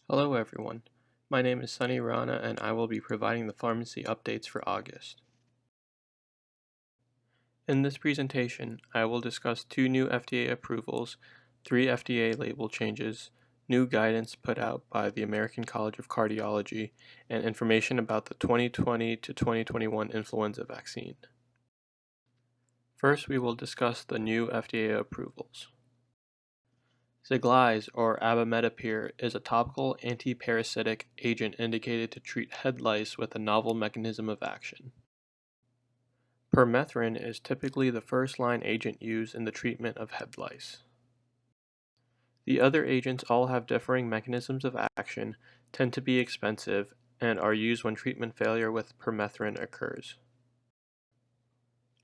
Hello everyone, my name is Sunny Rana and I will be providing the pharmacy updates for August. In this presentation, I will discuss 2 new FDA approvals, 3 FDA label changes, new guidance put out by the American College of Cardiology, and information about the 2020 to 2021 influenza vaccine. First, we will discuss the new FDA approvals. Ziglyze, or abimodipir, is a topical antiparasitic agent indicated to treat head lice with a novel mechanism of action. Permethrin is typically the first-line agent used in the treatment of head lice. The other agents all have differing mechanisms of action, tend to be expensive, and are used when treatment failure with permethrin occurs.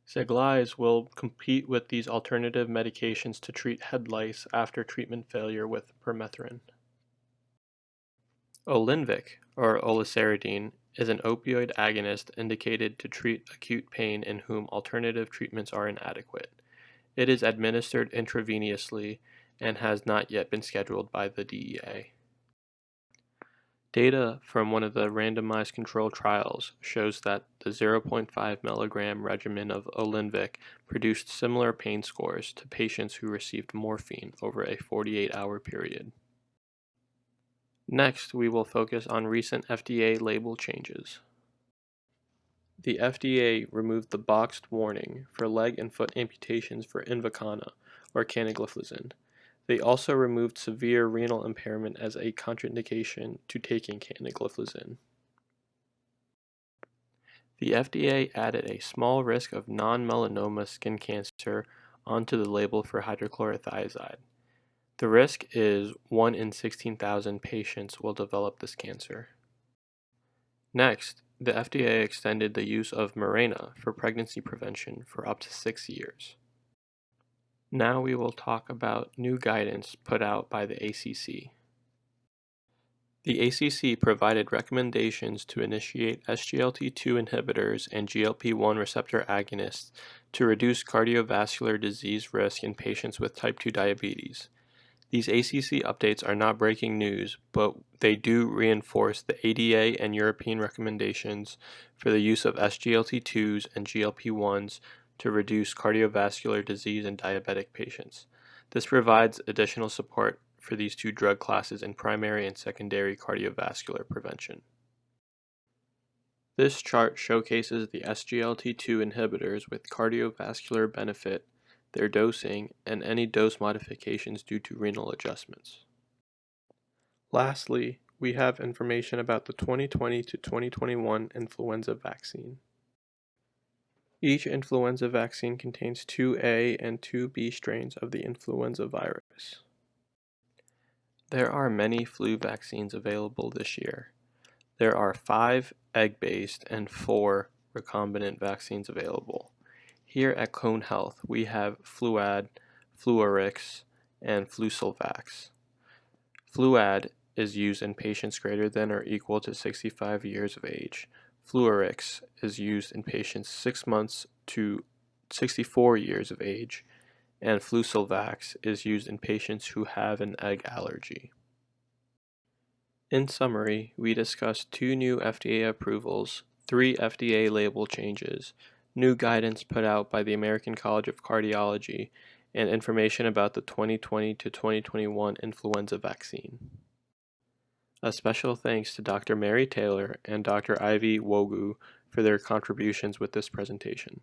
Ziglyze will compete with these alternative medications to treat head lice after treatment failure with permethrin. Olinvyk, or oliceridine, is an opioid agonist indicated to treat acute pain in whom alternative treatments are inadequate. It is administered intravenously and has not yet been scheduled by the DEA. Data from one of the randomized controlled trials shows that the 0.5 mg regimen of Olinvyk produced similar pain scores to patients who received morphine over a 48-hour period. Next, we will focus on recent FDA label changes. The FDA removed the boxed warning for leg and foot amputations for Invokana, or canagliflozin. They also removed severe renal impairment as a contraindication to taking canagliflozin. The FDA added a small risk of non-melanoma skin cancer onto the label for hydrochlorothiazide. The risk is 1 in 16,000 patients will develop this cancer. Next, the FDA extended the use of Mirena for pregnancy prevention for up to 6 years. Now we will talk about new guidance put out by the ACC. The ACC provided recommendations to initiate SGLT2 inhibitors and GLP-1 receptor agonists to reduce cardiovascular disease risk in patients with type 2 diabetes. These ACC updates are not breaking news, but they do reinforce the ADA and European recommendations for the use of SGLT2s and GLP-1s to reduce cardiovascular disease in diabetic patients. This provides additional support for these 2 drug classes in primary and secondary cardiovascular prevention. This chart showcases the SGLT2 inhibitors with cardiovascular benefit, their dosing, and any dose modifications due to renal adjustments. Lastly, we have information about the 2020 to 2021 influenza vaccine. Each influenza vaccine contains 2A and 2B strains of the influenza virus. There are many flu vaccines available this year. There are 5 egg-based and 4 recombinant vaccines available. Here at Cone Health, we have Fluad, Fluarix, and Flucelvax. Fluad is used in patients greater than or equal to 65 years of age. Fluarix is used in patients 6 months to 64 years of age, and Flucelvax is used in patients who have an egg allergy. In summary, we discussed 2 new FDA approvals, 3 FDA label changes, new guidance put out by the American College of Cardiology, and information about the 2020 to 2021 influenza vaccine. A special thanks to Dr. Mary Taylor and Dr. Ivy Wogu for their contributions with this presentation.